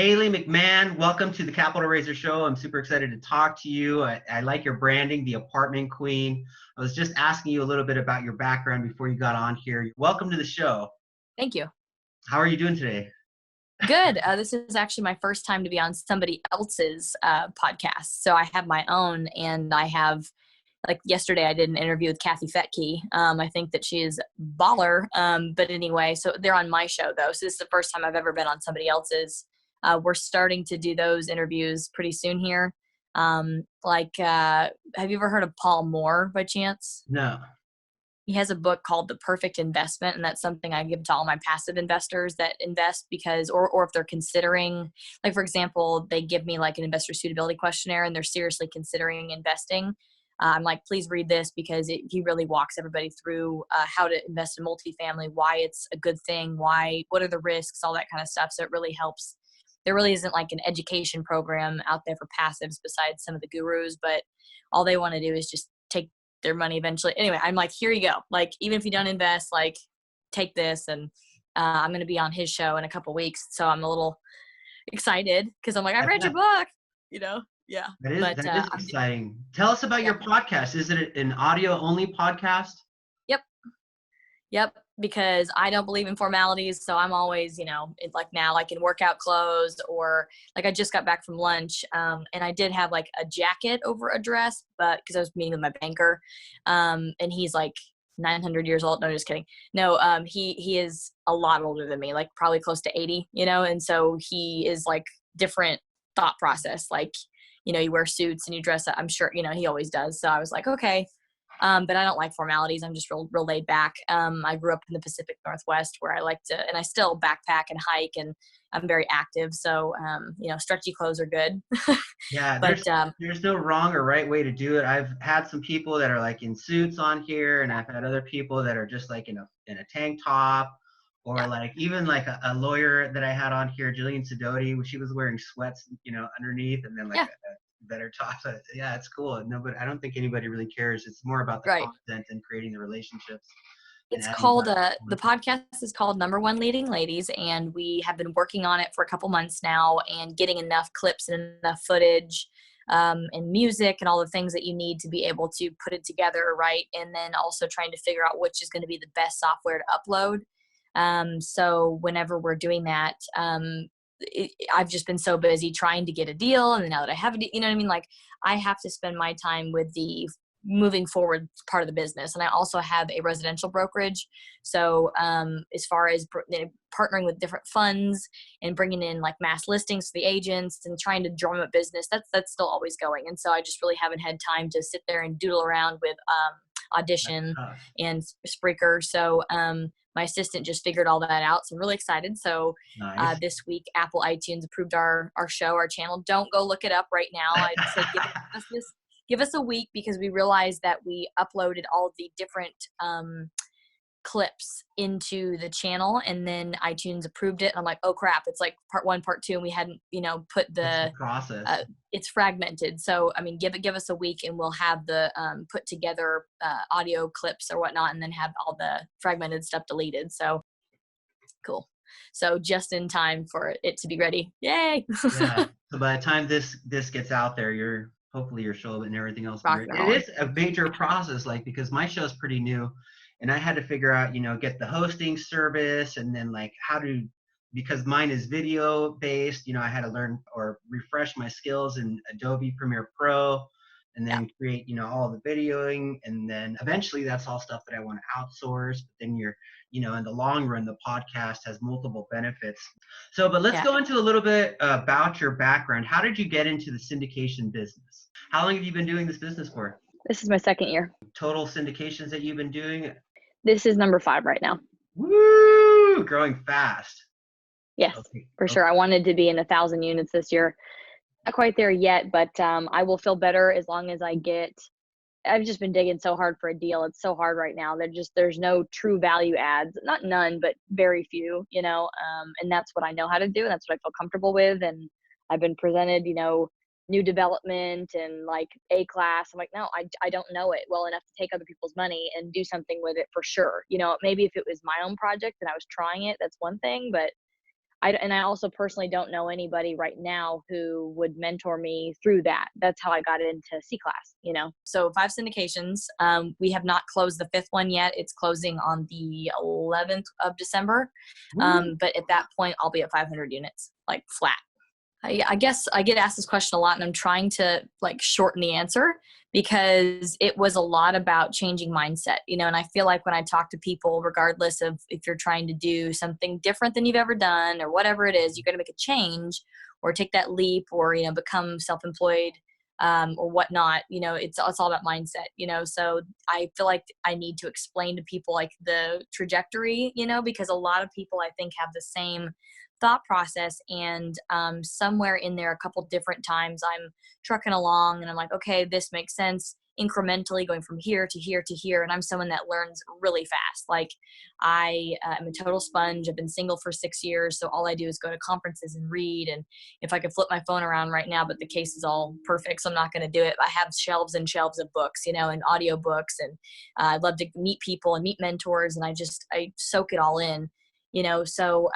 Kaylee McMahon, welcome to the Capital Raiser Show. I'm super excited to talk to you. I like your branding, the apartment queen. I was just asking you a little bit about your background before you got on here. Welcome to the show. Thank you. How are you doing today? Good. This is actually my first time to be on somebody else's podcast. So I have my own, and I have, like yesterday, I did an interview with Kathy Fettke. I think that she is baller. But anyway, so they're on my show though. So this is the first time I've ever been on somebody else's. We're starting to do those interviews pretty soon here. Have you ever heard of Paul Moore by chance? No. He has a book called The Perfect Investment, and that's something I give to all my passive investors that invest because, or if they're considering, like for example, they give me like an investor suitability questionnaire and they're seriously considering investing. I'm like, please read this because he really walks everybody through how to invest in multifamily, why it's a good thing, what are the risks, all that kind of stuff. So it really helps. There really isn't like an education program out there for passives besides some of the gurus, but all they want to do is just take their money eventually. Anyway, I'm like, here you go. Like, even if you don't invest, like take this. And I'm going to be on his show in a couple weeks. So I'm a little excited because I'm like, I read your book, Yeah. That is exciting. Tell us about your podcast. Is it an audio only podcast? Yep. Because I don't believe in formalities. So I'm always, like now, like in workout clothes, or like I just got back from lunch. And I did have like a jacket over a dress, but because I was meeting with my banker, and he's like 900 years old. No, just kidding. No, he is a lot older than me, like probably close to 80, and so he is like different thought process. Like, you wear suits and you dress up. I'm sure, he always does. So I was like, okay. But I don't like formalities. I'm just real laid back. I grew up in the Pacific Northwest where I like to, and I still backpack and hike, and I'm very active. So, stretchy clothes are good. Yeah, but there's no wrong or right way to do it. I've had some people that are like in suits on here, and I've had other people that are just like in a tank top, or like even like a lawyer that I had on here, Jillian Sidoti, she was wearing sweats, underneath, and then like a better top. Yeah, it's cool. No, but I don't think anybody really cares. It's more about the content and creating the relationships. It's called, the podcast is called Number One Leading Ladies, and we have been working on it for a couple months now and getting enough clips and enough footage and music and all the things that you need to be able to put it together, right? And then also trying to figure out which is going to be the best software to upload. So whenever we're doing that, I've just been so busy trying to get a deal. And then now that I have a deal, you know what I mean? Like I have to spend my time with the moving forward part of the business. And I also have a residential brokerage. So as far as partnering with different funds and bringing in like mass listings to the agents and trying to drum up business, that's still always going. And so I just really haven't had time to sit there and doodle around with Audition and Spreaker. So my assistant just figured all that out. So I'm really excited. So nice. This week, Apple iTunes approved our show, our channel. Don't go look it up right now. I'd say give us a week, because we realized that we uploaded all of the different clips into the channel, and then iTunes approved it. And I'm like, oh crap, it's like part 1, part 2, and we hadn't, put the process. It's fragmented. So, I mean, give us a week and we'll have the put together audio clips or whatnot, and then have all the fragmented stuff deleted. So cool. So just in time for it to be ready. Yay. Yeah. So by the time this gets out there, hopefully your show and everything else. It is a major process, like, because my show's pretty new, and I had to figure out, get the hosting service, and then like because mine is video based, I had to learn or refresh my skills in Adobe Premiere Pro, and then create, all the videoing. And then eventually that's all stuff that I want to outsource. But then in the long run, the podcast has multiple benefits. So, but let's go into a little bit about your background. How did you get into the syndication business? How long have you been doing this business for? This is my second year. Total syndications that you've been doing? This is number 5 right now. Woo! Growing fast. Yes, for sure. I wanted to be in 1,000 units this year. Not quite there yet, but I will feel better as long as I've just been digging so hard for a deal. It's so hard right now. There's no true value adds, not none, but very few, and that's what I know how to do. And that's what I feel comfortable with. And I've been presented, new development and like A class. I'm like, no, I don't know it well enough to take other people's money and do something with it for sure. Maybe if it was my own project and I was trying it, that's one thing, but I also personally don't know anybody right now who would mentor me through that. That's how I got into C-class, you know? So 5 syndications. We have not closed the 5th one yet. It's closing on the 11th of December. But at that point, I'll be at 500 units, like flat. I guess I get asked this question a lot, and I'm trying to like shorten the answer because it was a lot about changing mindset, you know, and I feel like when I talk to people, regardless of if you're trying to do something different than you've ever done or whatever it is, you're going to make a change or take that leap or, you know, become self-employed or whatnot, you know, it's all about mindset, you know, so I feel like I need to explain to people like the trajectory, you know, because a lot of people I think have the same thought process, and somewhere in there a couple different times I'm trucking along and I'm like, okay, this makes sense, incrementally going from here to here to here. And I'm someone that learns really fast. Like I am a total sponge. I've been single for 6 years, so all I do is go to conferences and read. And if I could flip my phone around right now, but the case is all perfect, so I'm not going to do it. I have shelves and shelves of books, you know, and audio books, and I love to meet people and meet mentors, and I soak it all in. You know, so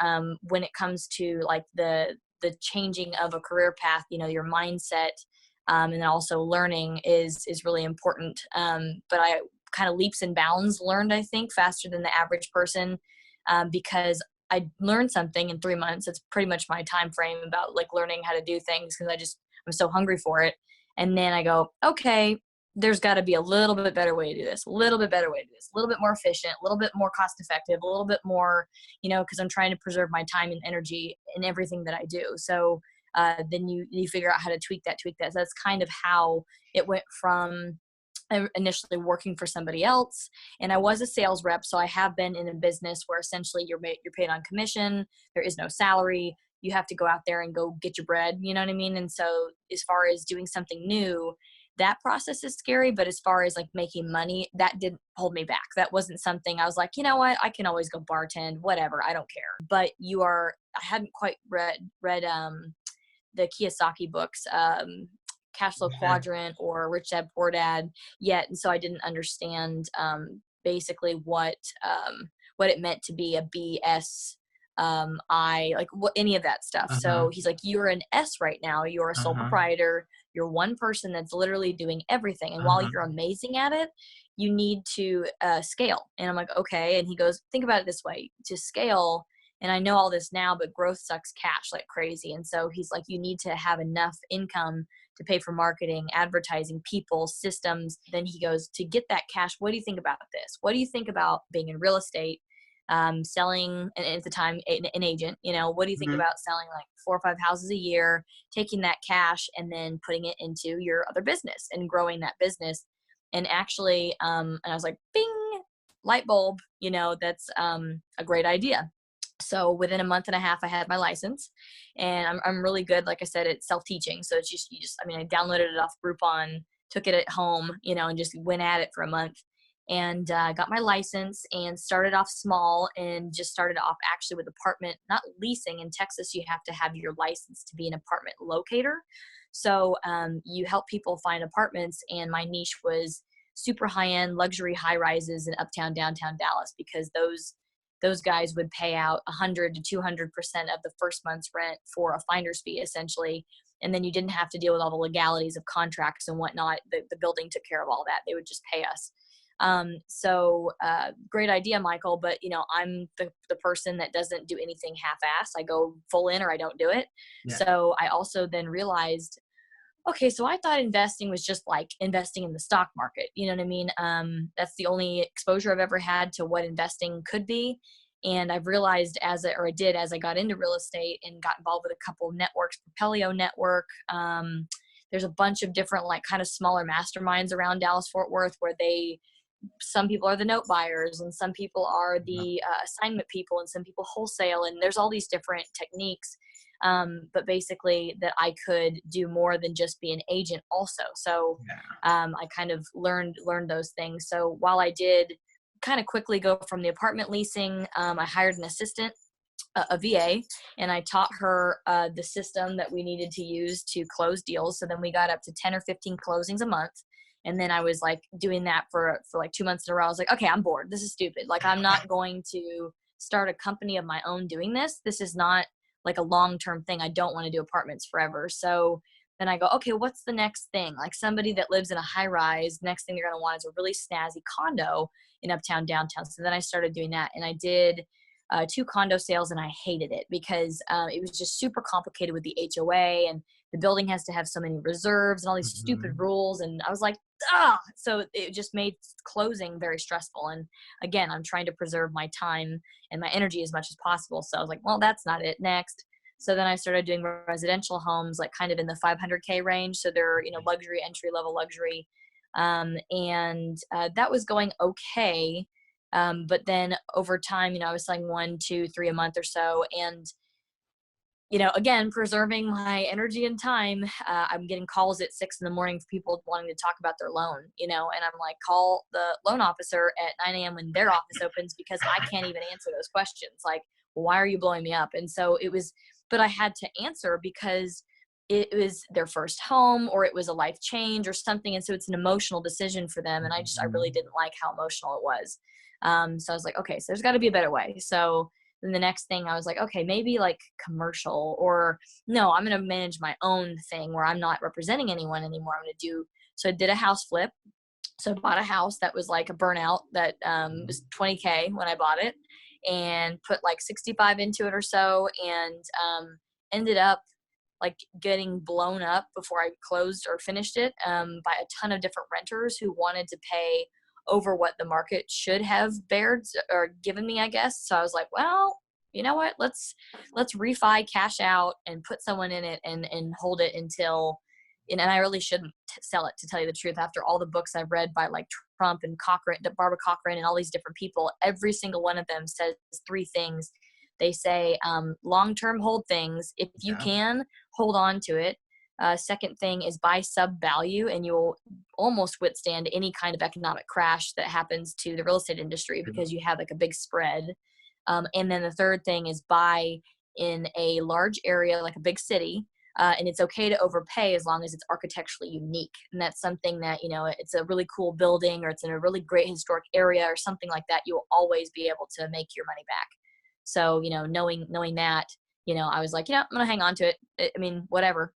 when it comes to like the changing of a career path, you know, your mindset and then also learning is really important. But I kind of leaps and bounds learned, I think, faster than the average person because I learned something in 3 months. It's pretty much my time frame about like learning how to do things because I'm so hungry for it. And then I go, okay, there's got to be a little bit better way to do this, a little bit better way to do this, a little bit more efficient, a little bit more cost effective, a little bit more, you know, because I'm trying to preserve my time and energy in everything that I do. So then you figure out how to tweak that. So that's kind of how it went from initially working for somebody else. And I was a sales rep. So I have been in a business where essentially you're paid on commission. There is no salary. You have to go out there and go get your bread. You know what I mean? And so as far as doing something new, that process is scary, but as far as like making money, that didn't hold me back. That wasn't something I was like, you know what, I can always go bartend, whatever, I don't care. But I hadn't quite read the Kiyosaki books, Cash Flow Quadrant or Rich Dad Poor Dad yet, and so I didn't understand basically what it meant to be a BS. Any of that stuff. So he's like, you're an S right now. You're a sole proprietor. You're one person that's literally doing everything. And while you're amazing at it, you need to scale. And I'm like, okay. And he goes, think about it this way, to scale. And I know all this now, but growth sucks cash like crazy. And so he's like, you need to have enough income to pay for marketing, advertising, people, systems. Then he goes, to get that cash, what do you think about this? What do you think about being in real estate? Selling, and at the time, an agent, you know, what do you think about selling like 4 or 5 houses a year, taking that cash and then putting it into your other business and growing that business? And actually, and I was like, bing, light bulb, you know, that's a great idea. So within a month and a half, I had my license, and I'm really good. Like I said, it's self-teaching. So it's I downloaded it off Groupon, took it at home, you know, and just went at it for a month. And got my license and started off small and just started off actually with apartment, not leasing. In Texas, you have to have your license to be an apartment locator. So you help people find apartments, and my niche was super high-end luxury high rises in uptown, downtown Dallas, because those guys would pay out 100 to 200% of the first month's rent for a finder's fee, essentially. And then you didn't have to deal with all the legalities of contracts and whatnot. The building took care of all that. They would just pay us. Great idea, Michael, but you know, I'm the person that doesn't do anything half-assed. I go full in or I don't do it. Yeah. So I also then realized, okay, so I thought investing was just like investing in the stock market. You know what I mean? That's the only exposure I've ever had to what investing could be. And I've realized as I got into real estate and got involved with a couple of networks, Propelio Network, there's a bunch of different like kind of smaller masterminds around Dallas Fort Worth where some people are the note buyers and some people are the assignment people and some people wholesale, and there's all these different techniques. But basically that I could do more than just be an agent also. So I kind of learned those things. So while I did kind of quickly go from the apartment leasing, I hired an assistant, a VA, and I taught her the system that we needed to use to close deals. So then we got up to 10 or 15 closings a month. And then I was like doing that for like 2 months in a row. I was like, okay, I'm bored. This is stupid. Like, I'm not going to start a company of my own doing this. This is not like a long-term thing. I don't want to do apartments forever. So then I go, okay, what's the next thing? Like somebody that lives in a high rise, next thing you're going to want is a really snazzy condo in uptown, downtown. So then I started doing that, and I did 2 condo sales, and I hated it because it was just super complicated with the HOA, and the building has to have so many reserves and all these stupid rules. And I was like, ah, so it just made closing very stressful. And again, I'm trying to preserve my time and my energy as much as possible. So I was like, well, that's not it. Next. So then I started doing residential homes, like kind of in the 500K range. So they're, luxury, entry level luxury. And that was going okay. But then over time, I was selling 1, 2, 3 a month or so. And, again, preserving my energy and time, I'm getting calls at 6 a.m. for people wanting to talk about their loan, and I'm like, call the loan officer at 9 a.m. when their office opens, because I can't even answer those questions. Like, why are you blowing me up? And so it was, but I had to answer because it was their first home, or it was a life change or something. And so it's an emotional decision for them. And I really didn't like how emotional it was. So I was like, okay, so there's got to be a better way. So then the next thing I was like, okay, maybe like commercial, or no, I'm going to manage my own thing where I'm not representing anyone anymore. I'm going to do, so I did a house flip. So I bought a house that was like a burnout that was $20K when I bought it, and put like 65 into it or so, and ended up like getting blown up before I closed or finished it by a ton of different renters who wanted to pay over what the market should have bared or given me, I guess. So I was like, well, you know what, let's refi, cash out, and put someone in it and hold it until, and I really shouldn't sell it, to tell you the truth. After all the books I've read by like Trump and Barbara Cochran and all these different people, every single one of them says 3 things. They say, long-term hold things. If you can, hold on to it. Second thing is buy sub value, and you'll almost withstand any kind of economic crash that happens to the real estate industry because you have like a big spread. And then the third thing is buy in a large area, like a big city. And it's okay to overpay as long as it's architecturally unique. And that's something that, it's a really cool building, or it's in a really great historic area or something like that, you'll always be able to make your money back. So, knowing that, I was like, I'm going to hang on to it. I mean, whatever.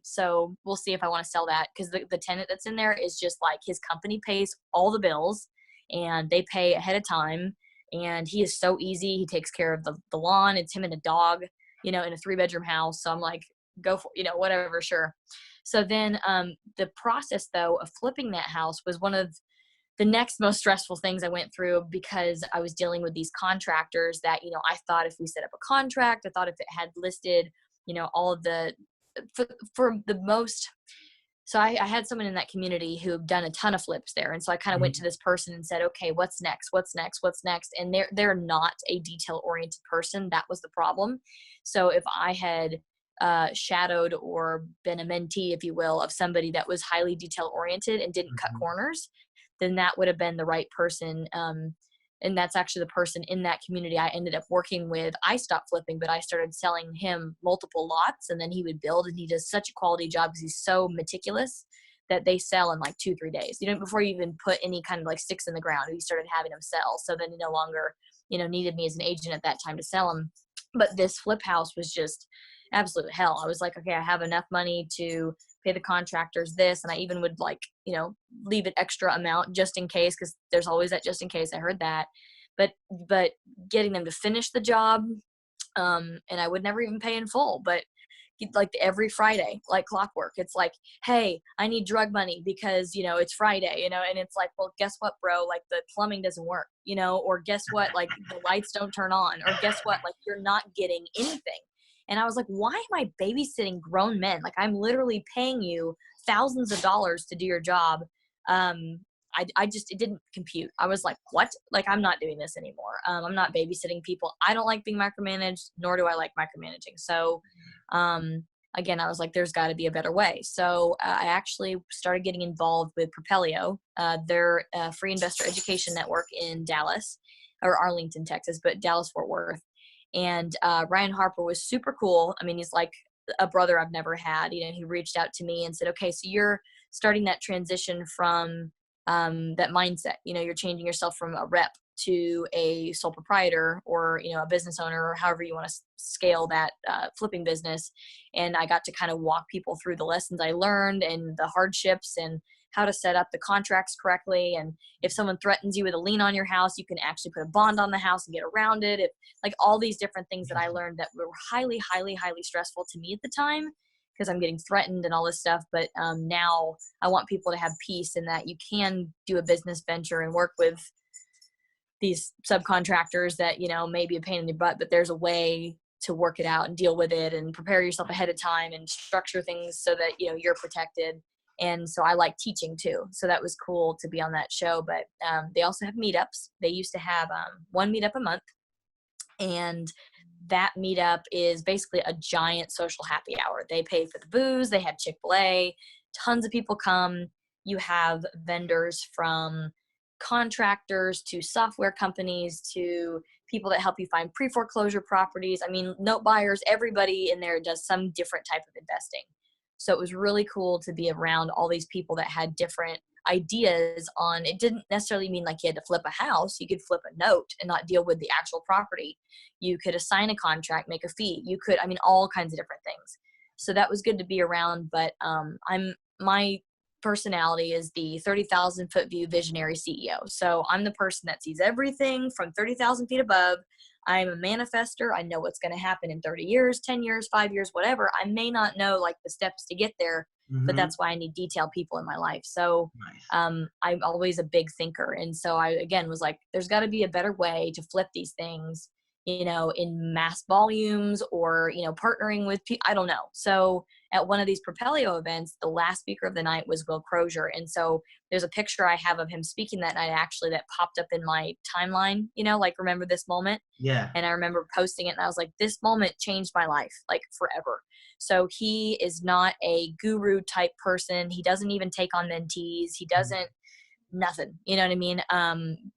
So we'll see if I want to sell that, because the tenant that's in there is just like, his company pays all the bills and they pay ahead of time. And he is so easy. He takes care of the lawn. It's him and a dog, in a 3-bedroom house. So I'm like, go for, whatever, sure. So then the process though of flipping that house was one of the next most stressful things I went through, because I was dealing with these contractors that, I thought if we set up a contract, I thought if it had listed, all of the, for the most, so I had someone in that community who had done a ton of flips there. And so I kind of went to this person and said, okay, what's next? What's next? What's next? And they're not a detail oriented person. That was the problem. So if I had shadowed or been a mentee, if you will, of somebody that was highly detail oriented and didn't cut corners, then that would have been the right person. And that's actually the person in that community I ended up working with. I stopped flipping, but I started selling him multiple lots, and then he would build, and he does such a quality job because he's so meticulous that they sell in like 2-3 days. Before you even put any kind of like sticks in the ground, he started having them sell. So then he no longer, needed me as an agent at that time to sell them. But this flip house was just absolute hell. I was like, okay, I have enough money to pay the contractors this, and I even would like, leave an extra amount just in case, because there's always that just in case. I heard that, but getting them to finish the job, and I would never even pay in full, but like every Friday, like clockwork, it's like, hey, I need drug money because it's Friday, and it's like, well, guess what, bro, like the plumbing doesn't work, or guess what, like the lights don't turn on, or guess what, like you're not getting anything. And I was like, why am I babysitting grown men? Like, I'm literally paying you thousands of dollars to do your job. It didn't compute. I was like, what? Like, I'm not doing this anymore. I'm not babysitting people. I don't like being micromanaged, nor do I like micromanaging. So, again, I was like, there's got to be a better way. So I actually started getting involved with Propelio. They're a free investor education network in Dallas, or Arlington, Texas, but Dallas-Fort Worth. And Ryan Harper was super cool. I mean, he's like a brother I've never had. He reached out to me and said, okay, so you're starting that transition from that mindset. You're changing yourself from a rep to a sole proprietor or, you know, a business owner, or however you want to scale that flipping business. And I got to kind of walk people through the lessons I learned and the hardships and how to set up the contracts correctly. And if someone threatens you with a lien on your house, you can actually put a bond on the house and get around it. If, like, all these different things that I learned that were highly, highly, highly stressful to me at the time, because I'm getting threatened and all this stuff. But now I want people to have peace in that you can do a business venture and work with these subcontractors that, you know, may be a pain in the butt, but there's a way to work it out and deal with it and prepare yourself ahead of time and structure things so that, you know, you're protected. And so I like teaching too. So that was cool to be on that show. But they also have meetups. They used to have one meetup a month. And that meetup is basically a giant social happy hour. They pay for the booze. They have Chick-fil-A. Tons of people come. You have vendors from contractors to software companies to people that help you find pre-foreclosure properties. I mean, note buyers, everybody in there does some different type of investing. So it was really cool to be around all these people that had different ideas on, it didn't necessarily mean like you had to flip a house. You could flip a note and not deal with the actual property. You could assign a contract, make a fee. You could, I mean, all kinds of different things. So that was good to be around. But my personality is the 30,000 foot view visionary CEO. So I'm the person that sees everything from 30,000 feet above. I'm a manifester. I know what's going to happen in 30 years, 10 years, 5 years, whatever. I may not know like the steps to get there, but that's why I need detailed people in my life. So I'm always a big thinker. And so I, again, was like, there's got to be a better way to flip these things, you know, in mass volumes or, you know, partnering with people. I don't know. So at one of these Propelio events, the last speaker of the night was Will Crozier. And so there's a picture I have of him speaking that night, actually, that popped up in my timeline, you know, like, remember this moment? Yeah. And I remember posting it and I was like, this moment changed my life, like, forever. So he is not a guru type person. He doesn't even take on mentees. He doesn't, nothing, you know what I mean?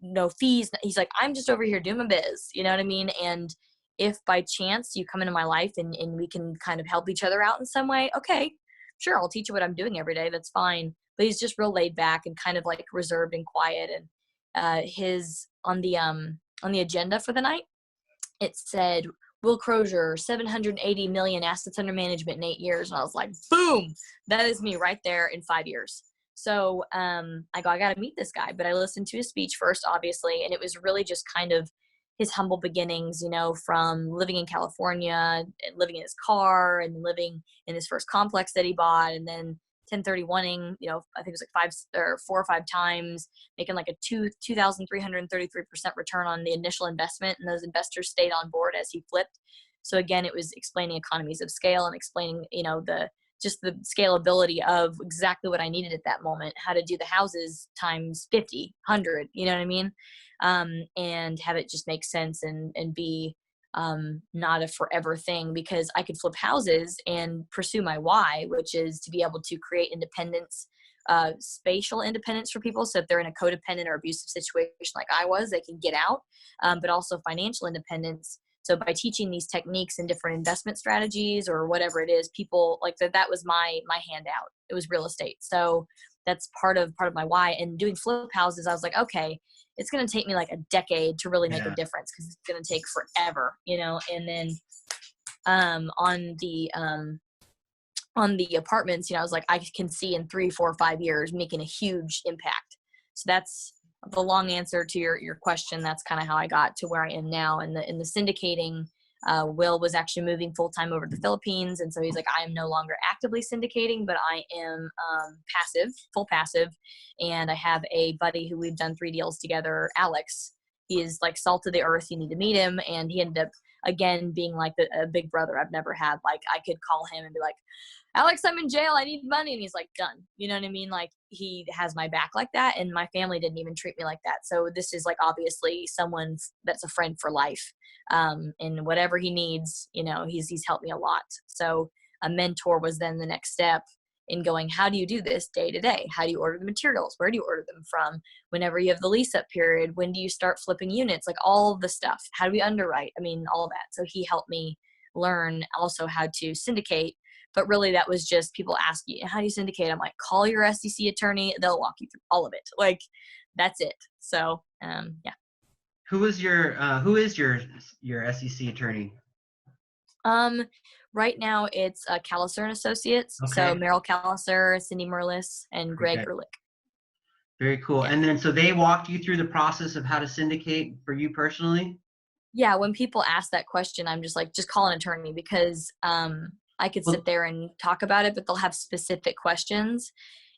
No fees. He's like, I'm just over here doing my biz, you know what I mean? And if by chance you come into my life and we can kind of help each other out in some way, okay, sure, I'll teach you what I'm doing every day. That's fine. But he's just real laid back and kind of like reserved and quiet. And his on the agenda for the night, it said Will Crozier, 780 million assets under management in 8 years. And I was like, boom, that is me right there in 5 years. So I got to meet this guy, but I listened to his speech first, obviously. And it was really just kind of his humble beginnings, you know, from living in California and living in his car and living in his first complex that he bought. And then 1031ing, you know, I think it was like 4 or 5 times, making like a 2,333% return on the initial investment. And those investors stayed on board as he flipped. So again, it was explaining economies of scale and explaining, you know, the scalability of exactly what I needed at that moment, how to do the houses times 50, 100, you know what I mean? And have it just make sense and be not a forever thing, because I could flip houses and pursue my why, which is to be able to create independence, spatial independence for people. So if they're in a codependent or abusive situation like I was, they can get out, but also financial independence. So by teaching these techniques and different investment strategies or whatever it is, people like that was my handout. It was real estate. So that's part of my why. And doing flip houses, I was like, okay, it's going to take me like a decade to really make a difference, because it's going to take forever, you know? And then on the apartments, you know, I was like, I can see in 3, 4, 5 years making a huge impact. So that's the long answer to your question. That's kind of how I got to where I am now. And in the syndicating, Will was actually moving full-time over to the Philippines. And so he's like, I am no longer actively syndicating, but I am full passive. And I have a buddy who we've done 3 deals together, Alex. He is like salt of the earth. You need to meet him. And he ended up, again, being like a big brother I've never had. Like, I could call him and be like, Alex, I'm in jail. I need money. And he's like, done. You know what I mean? Like, he has my back like that. And my family didn't even treat me like that. So this is like obviously someone that's a friend for life. And whatever he needs, you know, he's helped me a lot. So a mentor was then the next step in going, how do you do this day to day? How do you order the materials? Where do you order them from? Whenever you have the lease up period, when do you start flipping units? Like all of the stuff. How do we underwrite? I mean, all of that. So he helped me learn also how to syndicate. But really that was just people ask you, how do you syndicate? I'm like, call your SEC attorney. They'll walk you through all of it. Like, that's it. So, yeah. Who is your SEC attorney? Right now it's Calliser and Associates. Okay. So Merrill Calliser, Cindy Merlis, and Greg Ehrlich. Very cool. Yeah. And then so they walked you through the process of how to syndicate for you personally? Yeah, when people ask that question, I'm just like, just call an attorney, because I could sit there and talk about it, but they'll have specific questions.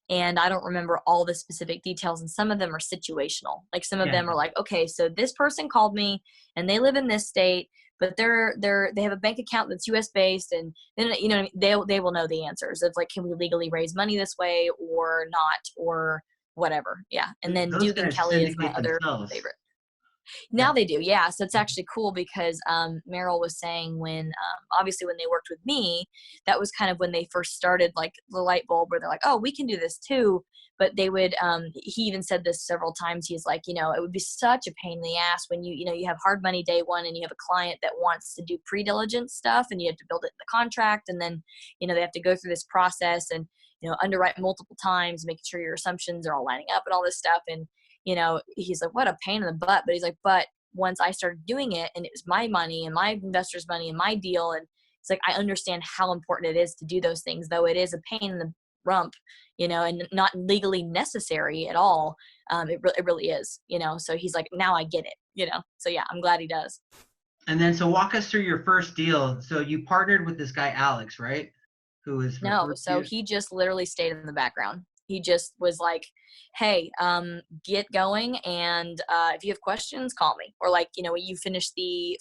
And I don't remember all the specific details, and some of them are situational. Like some of them are like, okay, so this person called me and they live in this state, but they have a bank account that's US based, and then they will know the answers of like, can we legally raise money this way or not, or whatever. Yeah. And then Those Duke and guys Kelly is my syndicate other themselves. favorite. Now they do, yeah. So it's actually cool because Merrill was saying when, obviously when they worked with me, that was kind of when they first started, like the light bulb where they're like, oh, we can do this too. But they would, he even said this several times. He's like, it would be such a pain in the ass when you have hard money day one and you have a client that wants to do pre-diligence stuff and you have to build it in the contract. And then, they have to go through this process and, underwrite multiple times, making sure your assumptions are all lining up and all this stuff. And, he's like, what a pain in the butt. But he's like, but once I started doing it and it was my money and my investors' money and my deal, and it's like, I understand how important it is to do those things, though it is a pain in the rump, and not legally necessary at all. It really is, so he's like, now I get it, so yeah, I'm glad he does. And then, so walk us through your first deal. So you partnered with this guy, Alex, right? Who is no, so he just literally stayed in the background. He just was like, hey, get going. And if you have questions, call me. Or like, you finish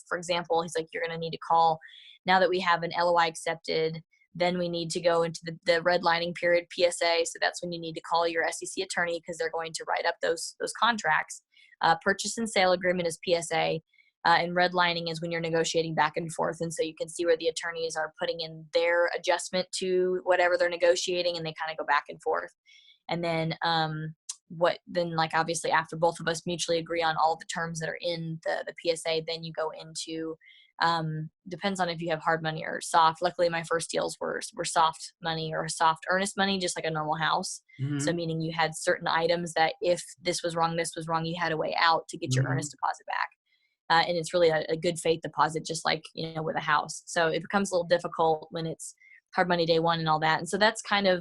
for example, he's like, you're going to need to call now that we have an LOI accepted. Then we need to go into the redlining period, PSA. So that's when you need to call your SEC attorney because they're going to write up those contracts. Purchase and sale agreement is PSA. And redlining is when you're negotiating back and forth. And so you can see where the attorneys are putting in their adjustment to whatever they're negotiating, and they kind of go back and forth. And then like obviously after both of us mutually agree on all the terms that are in the PSA, then you go into, depends on if you have hard money or soft. Luckily my first deals were soft money or soft earnest money, just like a normal house. Mm-hmm. So meaning you had certain items that if this was wrong, you had a way out to get your earnest deposit back. And it's really a good faith deposit, just like, with a house. So it becomes a little difficult when it's hard money day one and all that. And so that's kind of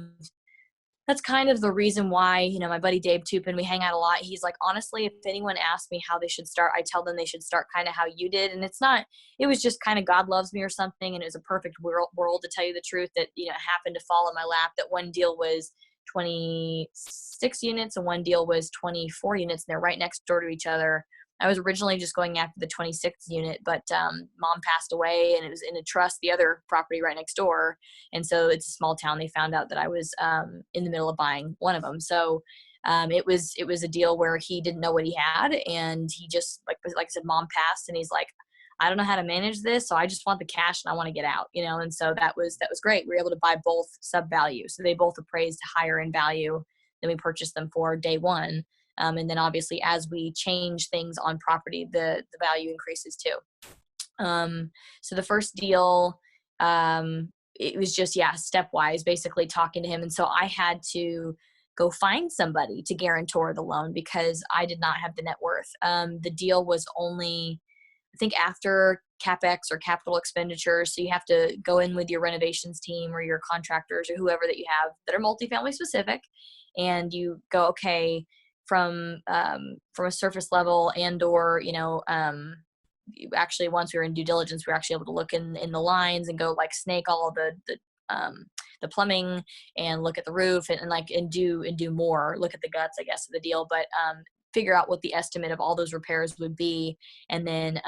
the reason why, my buddy Dave Tupin, we hang out a lot. He's like, honestly, if anyone asks me how they should start, I tell them they should start kind of how you did. And it was just kind of God loves me or something. And it was a perfect world to tell you the truth that, it happened to fall in my lap, that one deal was 26 units and one deal was 24 units. And they're right next door to each other. I was originally just going after the 26th unit, but mom passed away and it was in a trust, the other property right next door. And so it's a small town. They found out that I was in the middle of buying one of them. So it was a deal where he didn't know what he had. And he just, like I said, mom passed and he's like, I don't know how to manage this. So I just want the cash and I want to get out, And so that was great. We were able to buy both sub value. So they both appraised higher in value than we purchased them for day one. And then obviously as we change things on property, the value increases too. So the first deal, it was just, stepwise, basically talking to him. And so I had to go find somebody to guarantor the loan because I did not have the net worth. The deal was only, I think, after CapEx or capital expenditures. So you have to go in with your renovations team or your contractors or whoever that you have that are multifamily specific. And you go, okay, from a surface level and or, actually once we were in due diligence, we were actually able to look in the lines and go like snake all of the plumbing and look at the roof and do more, look at the guts, I guess, of the deal, but figure out what the estimate of all those repairs would be, and then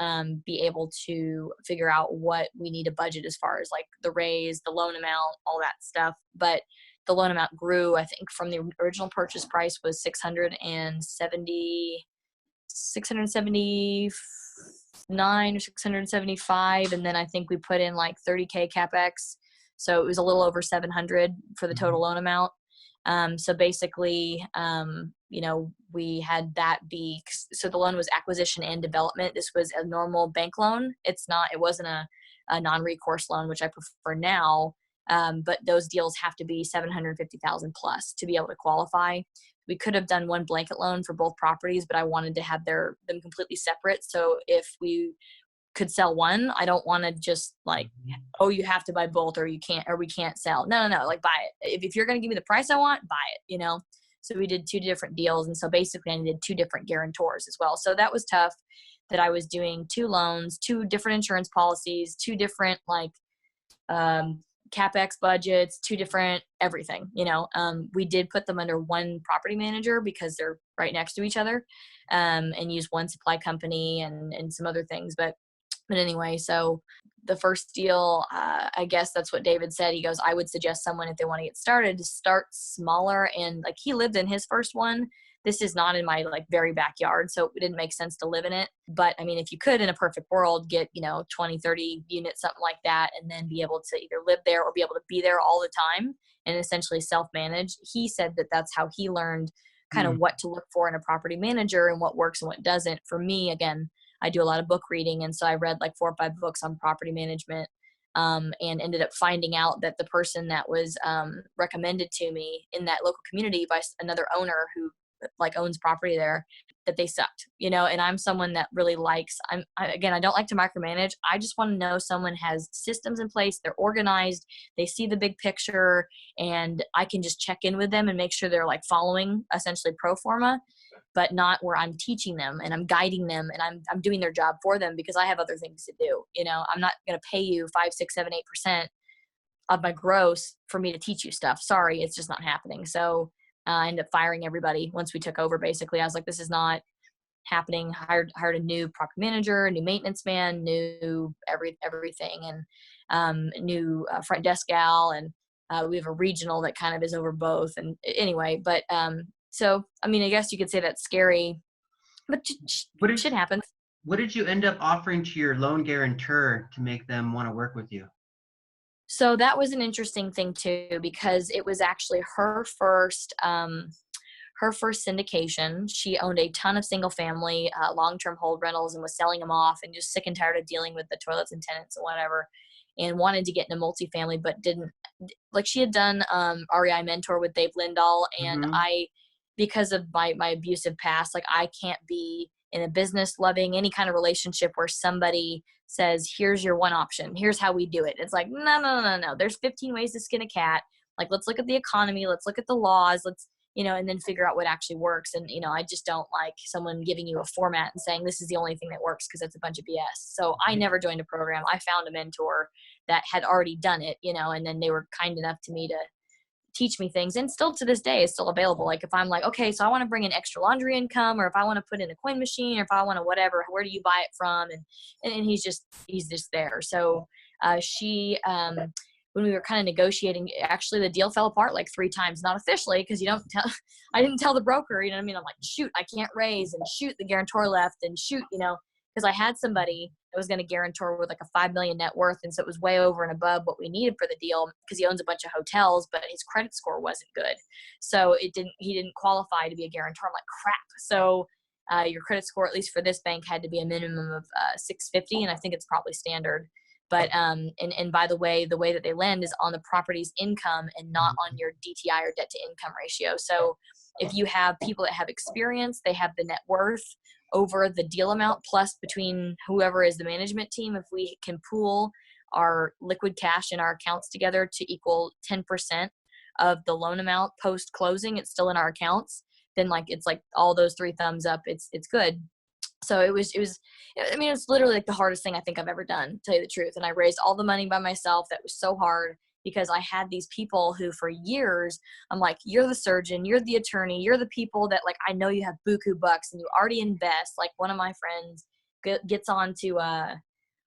be able to figure out what we need to budget as far as like the raise, the loan amount, all that stuff. But the loan amount grew, I think, from the original purchase price was $679 or $675, and then I think we put in like $30K CapEx, so it was a little over $700 for the total loan amount. So basically, we had that so the loan was acquisition and development. This was a normal bank loan. It wasn't a non-recourse loan, which I prefer now. But those deals have to be $750,000 plus to be able to qualify. we could have done one blanket loan for both properties, but I wanted to have them completely separate. So if we could sell one, I don't want to just like, oh, you have to buy both or you can't, or we can't sell. No, like buy it. If you're going to give me the price I want, buy it, you know? So we did 2 different deals. And so basically I needed 2 different guarantors as well. So that was tough, that I was doing 2 loans, 2 different insurance policies, 2 different like, CapEx budgets, 2 different everything, you know. We did put them under one property manager because they're right next to each other, and use one supply company and some other things. But anyway, so the first deal, I guess that's what David said. He goes, I would suggest someone, if they want to get started, to start smaller. And like, he lived in his first one. This is not in my like very backyard, so it didn't make sense to live in it. But I mean, if you could, in a perfect world, get, 20, 30 units, something like that, and then be able to either live there or be able to be there all the time and essentially self-manage. He said that that's how he learned kind of what to look for in a property manager and what works and what doesn't. For me, again, I do a lot of book reading. And so I read like 4 or 5 books on property management, and ended up finding out that the person that was recommended to me in that local community by another owner who like owns property there, that they sucked, and I'm someone that really likes, I don't like to micromanage. I just want to know someone has systems in place, they're organized, they see the big picture, and I can just check in with them and make sure they're like following essentially pro forma, but not where I'm teaching them and I'm guiding them and I'm doing their job for them, because I have other things to do. I'm not going to pay you 5, 6, 7, 8% of my gross for me to teach you stuff. Sorry, it's just not happening. So I ended up firing everybody once we took over. Basically, I was like, this is not happening. Hired a new property manager, a new maintenance man, new everything, and new front desk gal, and we have a regional that kind of is over both. And anyway, but so I mean, I guess you could say that's scary, but shit happens. What did you end up offering to your loan guarantor to make them want to work with you? So that was an interesting thing too, because it was actually her first syndication. She owned a ton of single family, long-term hold rentals, and was selling them off and just sick and tired of dealing with the toilets and tenants and whatever, and wanted to get into multifamily, but didn't. Like, she had done REI Mentor with Dave Lindahl, and I, because of my abusive past, like, I can't be in a business loving any kind of relationship where somebody says, here's your one option, here's how we do it. It's like, no. There's 15 ways to skin a cat. Like, let's look at the economy, let's look at the laws, let's, and then figure out what actually works. And, I just don't like someone giving you a format and saying this is the only thing that works, because that's a bunch of BS. So I never joined a program. I found a mentor that had already done it, and then they were kind enough to me to teach me things, and still to this day is still available. Like, if I'm like, okay, so I want to bring in extra laundry income, or if I want to put in a coin machine, or if I want to whatever, where do you buy it from? And he's just there. So she when we were kind of negotiating, actually the deal fell apart like 3 times, not officially, because I didn't tell the broker, you know what I mean? I'm like, shoot, I can't raise, and shoot, the guarantor left, and shoot, because I had somebody that was going to guarantor with like a $5 million net worth. And so it was way over and above what we needed for the deal, because he owns a bunch of hotels, but his credit score wasn't good. So he didn't qualify to be a guarantor. I'm like, crap. So your credit score, at least for this bank, had to be a minimum of 650. And I think it's probably standard. But, and by the way that they lend is on the property's income and not on your DTI or debt to income ratio. So if you have people that have experience, they have the net worth over the deal amount, plus between whoever is the management team, if we can pool our liquid cash in our accounts together to equal 10% of the loan amount post closing, it's still in our accounts, then like, it's like all those 3 thumbs up, it's good. So it was, I mean, it's literally like the hardest thing I think I've ever done, to tell you the truth. And I raised all the money by myself. That was so hard, because I had these people who for years, I'm like, you're the surgeon, you're the attorney, you're the people that like, I know you have buku bucks and you already invest. Like, one of my friends gets on to,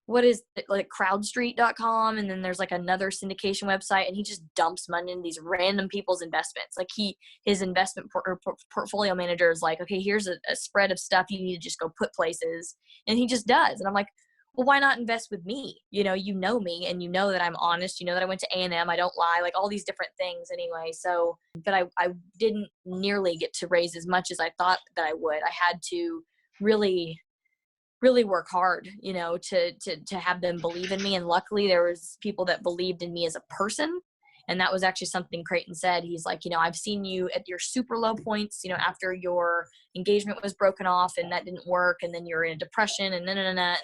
what is it, like crowdstreet.com. And then there's like another syndication website, and he just dumps money in these random people's investments. Like, his investment portfolio manager is like, okay, here's a spread of stuff you need to just go put places. And he just does. And I'm like, well, why not invest with me? You know me, and you know that I'm honest. You know that I went to A&M. I don't lie, like all these different things anyway. So, but I didn't nearly get to raise as much as I thought that I would. I had to really work hard, to have them believe in me. And luckily there was people that believed in me as a person And that was actually something Creighton said. He's like, I've seen you at your super low points, after your engagement was broken off and that didn't work. And then you're in a depression and and then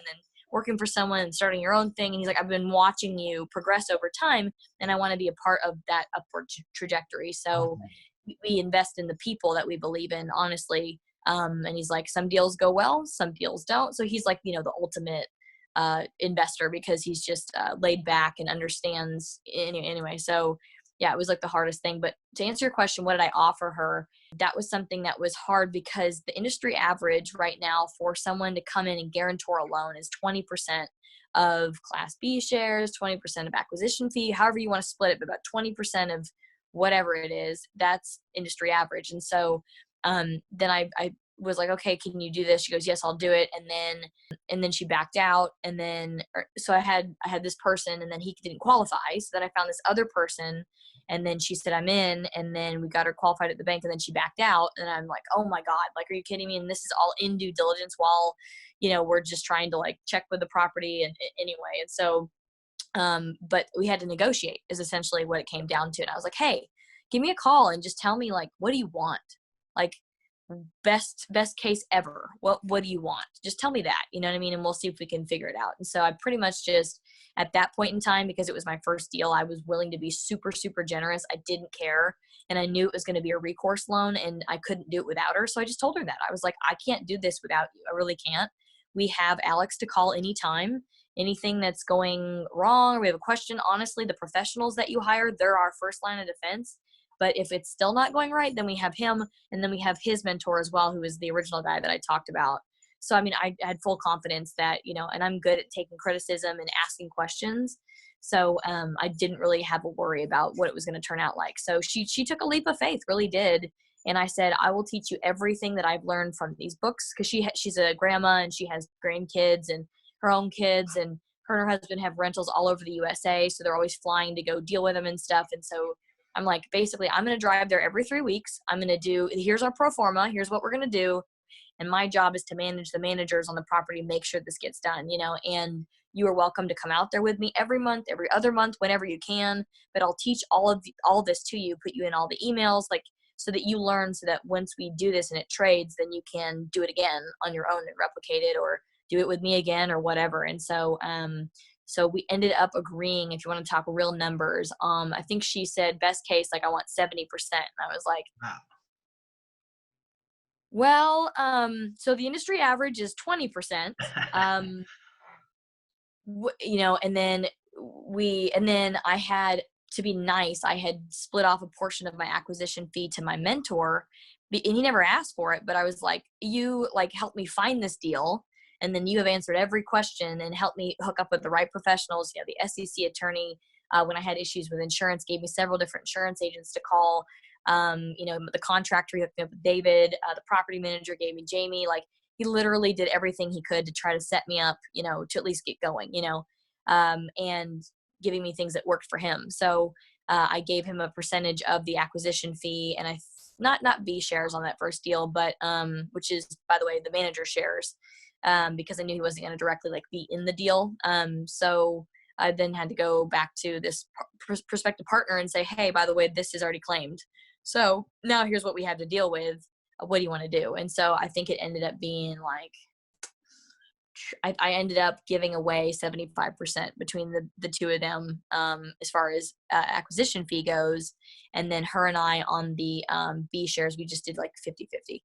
working for someone and starting your own thing. And he's like, I've been watching you progress over time, and I want to be a part of that upward trajectory. So we invest in the people that we believe in, honestly. And he's like, some deals go well, some deals don't. So he's like, the ultimate investor, because he's just laid back and understands anyway. So yeah, it was like the hardest thing. But to answer your question, what did I offer her? That was something that was hard, because the industry average right now for someone to come in and guarantor a loan is 20% of Class B shares, 20% of acquisition fee, however you want to split it, but about 20% of whatever it is, that's industry average. And so then I was like, okay, can you do this? She goes, yes, I'll do it. And then she backed out. And then, so I had this person, and then he didn't qualify. So then I found this other person, and then she said, I'm in. And then we got her qualified at the bank, and then she backed out. And I'm like, oh my God, like, are you kidding me? And this is all in due diligence while, we're just trying to like check with the property and anyway. And so, but we had to negotiate is essentially what it came down to. And I was like, hey, give me a call and just tell me, like, what do you want? Like, best case ever. What do you want? Just tell me that, you know what I mean? And we'll see if we can figure it out. And so I pretty much just, at that point in time, because it was my first deal, I was willing to be super, super generous. I didn't care. And I knew it was going to be a recourse loan, and I couldn't do it without her. So I just told her that. I was like, I can't do this without you. I really can't. We have Alex to call anytime. Anything that's going wrong, or we have a question, honestly, the professionals that you hire, they're our first line of defense. But if it's still not going right, then we have him, and then we have his mentor as well, who is the original guy that I talked about. So, I mean, I had full confidence that, and I'm good at taking criticism and asking questions. So I didn't really have a worry about what it was going to turn out like. So she took a leap of faith, really did. And I said, I will teach you everything that I've learned from these books, because she's a grandma, and she has grandkids and her own kids, and her and her husband have rentals all over the USA. So they're always flying to go deal with them and stuff. And so I'm like, basically, I'm going to drive there every 3 weeks. I'm going to do, here's our pro forma. Here's what we're going to do. And my job is to manage the managers on the property, make sure this gets done, and you are welcome to come out there with me every month, every other month, whenever you can. But I'll teach all this to you, put you in all the emails, like, so that you learn, so that once we do this and it trades, then you can do it again on your own and replicate it, or do it with me again, or whatever. And so, so we ended up agreeing, if you want to talk real numbers, I think she said best case, like, I want 70%. And I was like, wow. Well, so the industry average is 20%, and then I had, to be nice, I had split off a portion of my acquisition fee to my mentor, and he never asked for it, but I was like, you like helped me find this deal. And then you have answered every question and helped me hook up with the right professionals. The SEC attorney, when I had issues with insurance, gave me several different insurance agents to call. The contractor hooked me up with David. The property manager gave me Jamie. Like, he literally did everything he could to try to set me up, to at least get going, and giving me things that worked for him. So I gave him a percentage of the acquisition fee, and not B shares on that first deal, but which is, by the way, the manager shares. Because I knew he wasn't going to directly like be in the deal. So I then had to go back to this prospective partner and say, hey, by the way, this is already claimed. So now here's what we have to deal with. What do you want to do? And so I think it ended up being like, I ended up giving away 75% between the two of them, as far as acquisition fee goes. And then her and I on the B shares, we just did like 50-50.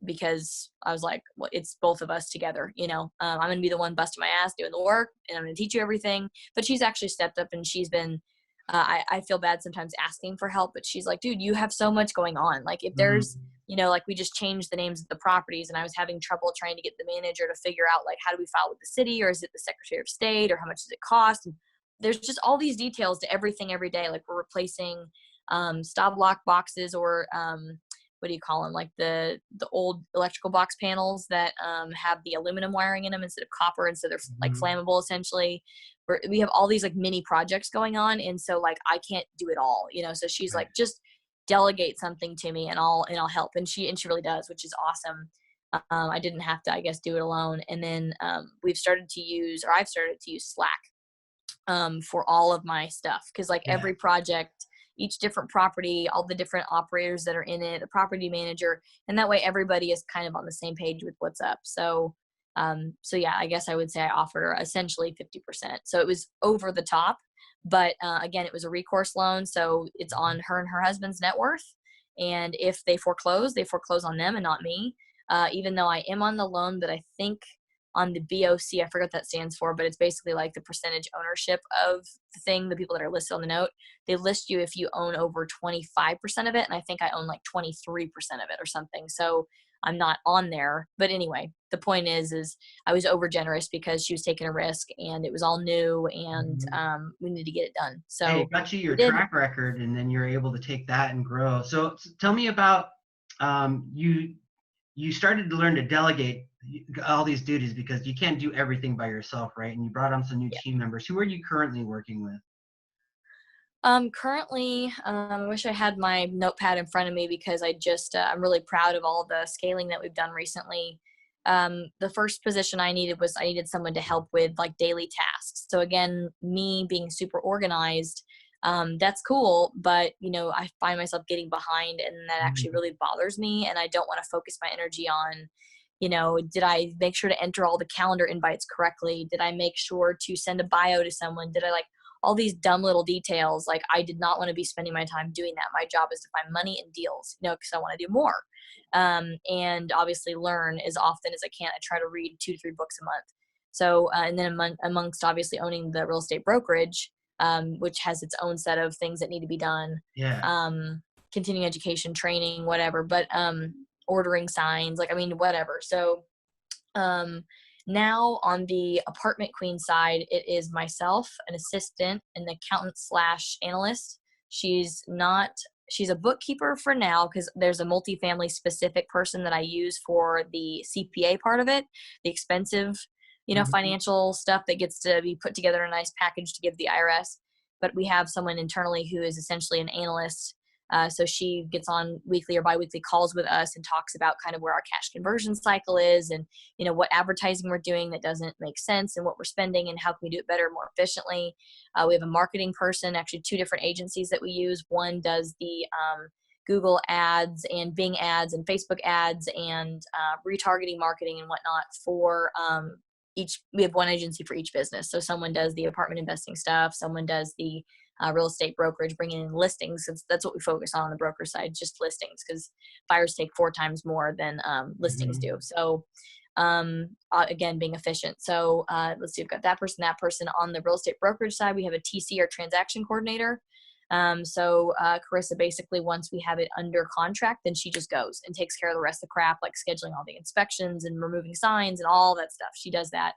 Because I was like, well, it's both of us together, I'm going to be the one busting my ass doing the work, and I'm going to teach you everything. But she's actually stepped up, and she's been, I feel bad sometimes asking for help, but she's like, dude, you have so much going on. Like, if there's, like, we just changed the names of the properties, and I was having trouble trying to get the manager to figure out, like, how do we file with the city, or is it the Secretary of State, or how much does it cost? And there's just all these details to everything every day. Like, we're replacing, stop lock boxes, or, what do you call them? Like the old electrical box panels that have the aluminum wiring in them instead of copper, and so they're like flammable essentially. We have all these like mini projects going on, and so like I can't do it all, So she's like, just delegate something to me, and I'll help. And she really does, which is awesome. I didn't have to, I guess, do it alone. And then I've started to use Slack. for all of my stuff. Cause like Yeah. every project, each different property, all the different operators that are in it, the property manager, and that way everybody is kind of on the same page with what's up. So yeah, I guess I would say I offer essentially 50%. So it was over the top, but again, it was a recourse loan. So it's on her and her husband's net worth. And if they foreclose on them and not me. Even though I am on the loan, but I think on the BOC, I forget what that stands for, but it's basically like the percentage ownership of the thing, the people that are listed on the note. They list you if you own over 25% of it. And I think I own like 23% of it or something. So I'm not on there. But anyway, the point is I was over generous because she was taking a risk and it was all new and we needed to get it done. So hey, it got you your track record, and then you're able to take that and grow. So tell me about you started to learn to delegate all these duties because you can't do everything by yourself, right? And you brought on some new team members. Who are you currently working with? Currently, I wish I had my notepad in front of me because I'm really proud of all the scaling that we've done recently. The first position I needed someone to help with like daily tasks. So again, me being super organized, that's cool, but I find myself getting behind and that actually really bothers me. And I don't want to focus my energy on, did I make sure to enter all the calendar invites correctly? Did I make sure to send a bio to someone? Did I all these dumb little details? Like I did not want to be spending my time doing that. My job is to find money and deals, because I want to do more. And obviously learn as often as I can. I try to read 2 to 3 books a month. So, and then amongst obviously owning the real estate brokerage, which has its own set of things that need to be done. Yeah. Continuing education, training, whatever, but, ordering signs, whatever. So, now on the apartment queen side, it is myself, an assistant, an accountant / analyst. She's a bookkeeper for now because there's a multifamily specific person that I use for the CPA part of it, the expensive, financial stuff that gets to be put together in a nice package to give the IRS. But we have someone internally who is essentially an analyst. So she gets on weekly or biweekly calls with us and talks about kind of where our cash conversion cycle is and, what advertising we're doing that doesn't make sense and what we're spending and how can we do it better, more efficiently. We have a marketing person, actually 2 different agencies that we use. One does the Google ads and Bing ads and Facebook ads and retargeting marketing and whatnot for we have one agency for each business. So someone does the apartment investing stuff. Someone does the real estate brokerage, bringing in listings. That's what we focus on the broker side, just listings, because buyers take 4 times more than listings do. So again, being efficient. So let's see, we've got that person on the real estate brokerage side. We have a TC or transaction coordinator. So Carissa, basically once we have it under contract, then she just goes and takes care of the rest of the crap, like scheduling all the inspections and removing signs and all that stuff. She does that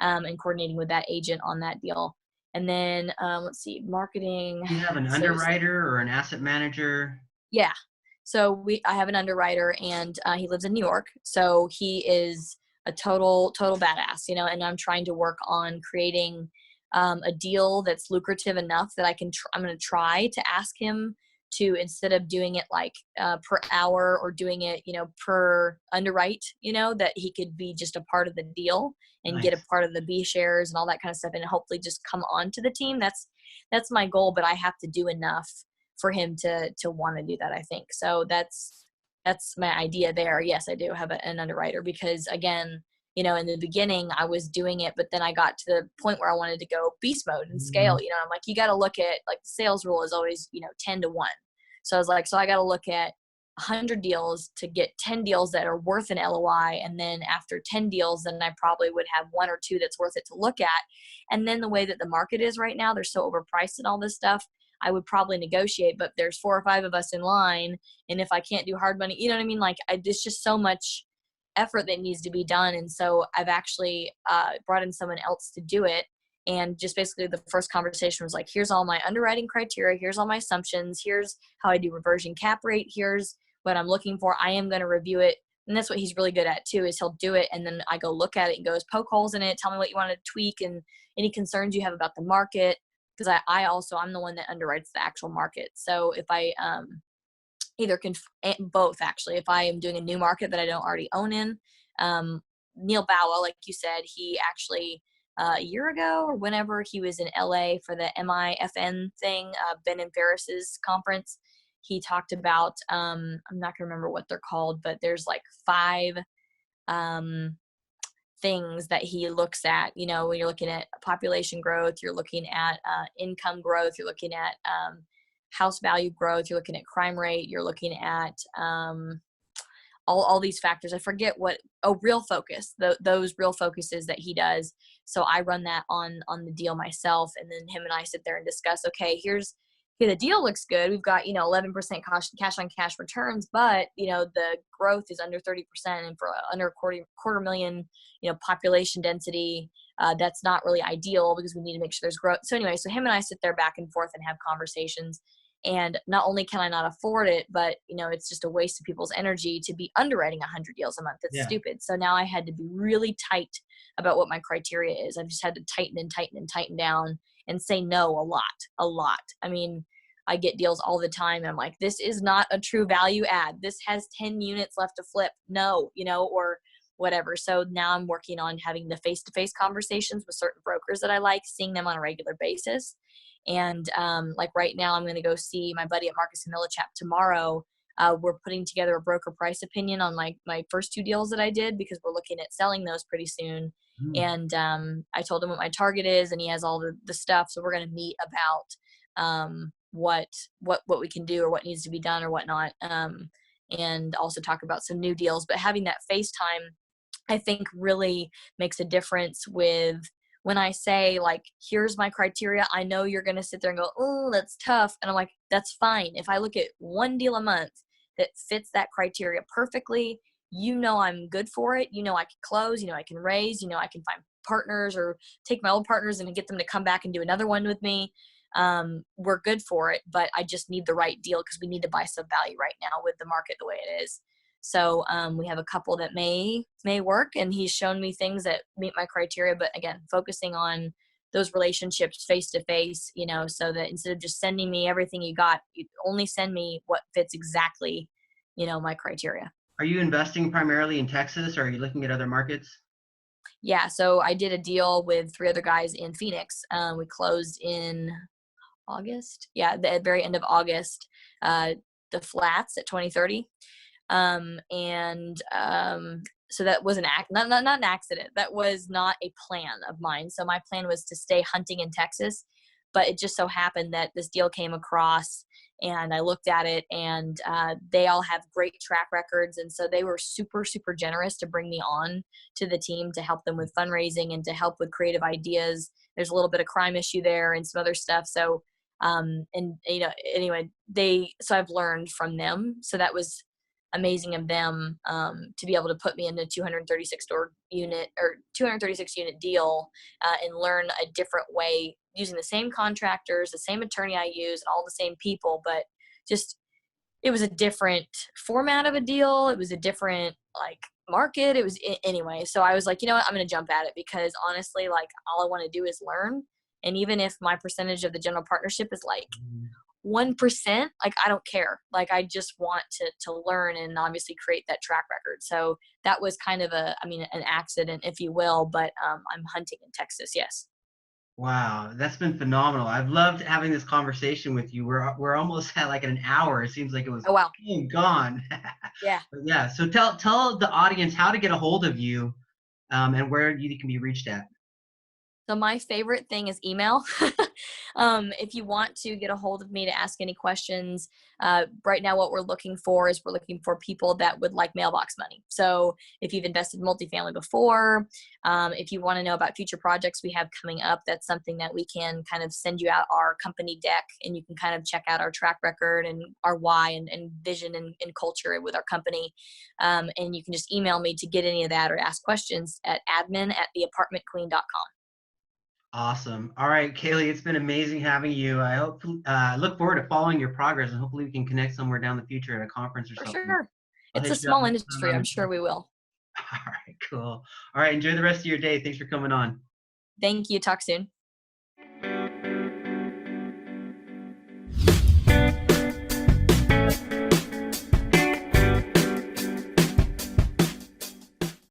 and coordinating with that agent on that deal. And then let's see, marketing. Do you have an underwriter or an asset manager? Yeah. So I have an underwriter and he lives in New York. So he is a total badass, and I'm trying to work on creating a deal that's lucrative enough that I'm going to try to ask him to, instead of doing it like per hour or doing it, per underwrite, that he could be just a part of the deal and get a part of the B shares and all that kind of stuff and hopefully just come on to the team. That's my goal, but I have to do enough for him to want to do that, I think. So that's my idea there. Yes, I do have an underwriter because again, in the beginning I was doing it, but then I got to the point where I wanted to go beast mode and scale, I'm like, you got to look at like the sales rule is always, 10 to 1. So I was like, so I got to look at 100 deals to get 10 deals that are worth an LOI. And then after 10 deals, then I probably would have 1 or 2 that's worth it to look at. And then the way that the market is right now, they're so overpriced and all this stuff, I would probably negotiate, but there's 4 or 5 of us in line. And if I can't do hard money, you know what I mean? Like it's just so much effort that needs to be done. And so I've actually brought in someone else to do it. And just basically the first conversation was like, here's all my underwriting criteria. Here's all my assumptions. Here's how I do reversion cap rate. Here's what I'm looking for. I am going to review it. And that's what he's really good at too, is he'll do it. And then I go look at it and goes, poke holes in it. Tell me what you want to tweak and any concerns you have about the market. Because I'm the one that underwrites the actual market. So if I either both actually, if I am doing a new market that I don't already own in, Neil Bowa, like you said, he actually a year ago or whenever he was in LA for the MIFN thing, Ben and Ferris's conference. He talked about, I'm not gonna remember what they're called, but there's like 5 things that he looks at, you know, when you're looking at population growth, you're looking at income growth, you're looking at house value growth, you're looking at crime rate, you're looking at all these factors. I forget what, real focus, those real focuses that he does. So I run that on the deal myself, and then him and I sit there and discuss, okay, here's the deal looks good. We've got, 11% cash on cash returns, but, the growth is under 30%, and for under quarter million, population density, that's not really ideal because we need to make sure there's growth. So anyway, so him and I sit there back and forth and have conversations. And not only can I not afford it, but, it's just a waste of people's energy to be underwriting 100 deals a month. That's stupid. So now I had to be really tight about what my criteria is. I've just had to tighten down and say no a lot. I mean, I get deals all the time. And I'm like, this is not a true value add. This has 10 units left to flip. No, or whatever. So now I'm working on having the face-to-face conversations with certain brokers that I like, seeing them on a regular basis. And like right now, I'm going to go see my buddy at Marcus and Millichap tomorrow. We're putting together a broker price opinion on my first 2 deals that I did, because we're looking at selling those pretty soon. And I told him what my target is, and he has all the stuff. So we're going to meet about what we can do or what needs to be done or whatnot, and also talk about some new deals. But having that FaceTime, I think, really makes a difference with when I say, like, here's my criteria. I know you're going to sit there and go, oh, that's tough. And I'm like, that's fine. If I look at 1 deal a month that fits that criteria perfectly, I'm good for it. I can close, I can raise, I can find partners or take my old partners and get them to come back and do another one with me. We're good for it, but I just need the right deal, because we need to buy some value right now with the market the way it is. So we have a couple that may work, and he's shown me things that meet my criteria. But again, focusing on those relationships face to face, so that instead of just sending me everything you got, you only send me what fits exactly, my criteria. Are you investing primarily in Texas, or are you looking at other markets? Yeah, so I did a deal with 3 other guys in Phoenix. We closed in August. Yeah, the very end of August, the flats at 2030. So that was not an accident. That was not a plan of mine. So my plan was to stay hunting in Texas, but it just so happened that this deal came across, and I looked at it, and they all have great track records. And so they were super, super generous to bring me on to the team to help them with fundraising and to help with creative ideas. There's a little bit of crime issue there and some other stuff. So, anyway, so I've learned from them. So that was amazing of them to be able to put me in a 236 unit deal and learn a different way, using the same contractors, the same attorney I use, and all the same people, but just it was a different format of a deal. It was a different market. It was anyway. So I was like, you know what, I'm going to jump at it, because honestly, all I want to do is learn. And even if my percentage of the general partnership is 1%, I don't care. I just want to learn and obviously create that track record. So that was kind of an accident, if you will, but I'm hunting in Texas. Yes. Wow, that's been phenomenal. I've loved having this conversation with you. We're almost at an hour. It seems like it was gone. Yeah. But yeah. So tell the audience how to get a hold of you, and where you can be reached at. So my favorite thing is email. If you want to get a hold of me to ask any questions, right now what we're looking for people that would like mailbox money. So if you've invested in multifamily before, if you want to know about future projects we have coming up, that's something that we can kind of send you out our company deck, and you can kind of check out our track record and our why and vision and culture with our company. And you can just email me to get any of that or ask questions at admin@theapartmentqueen.com. Awesome. All right, Kaylee, it's been amazing having you. I look forward to following your progress, and hopefully we can connect somewhere down the future at a conference or something. For sure. It's a small industry. I'm sure we will. All right, cool. All right, enjoy the rest of your day. Thanks for coming on. Thank you. Talk soon.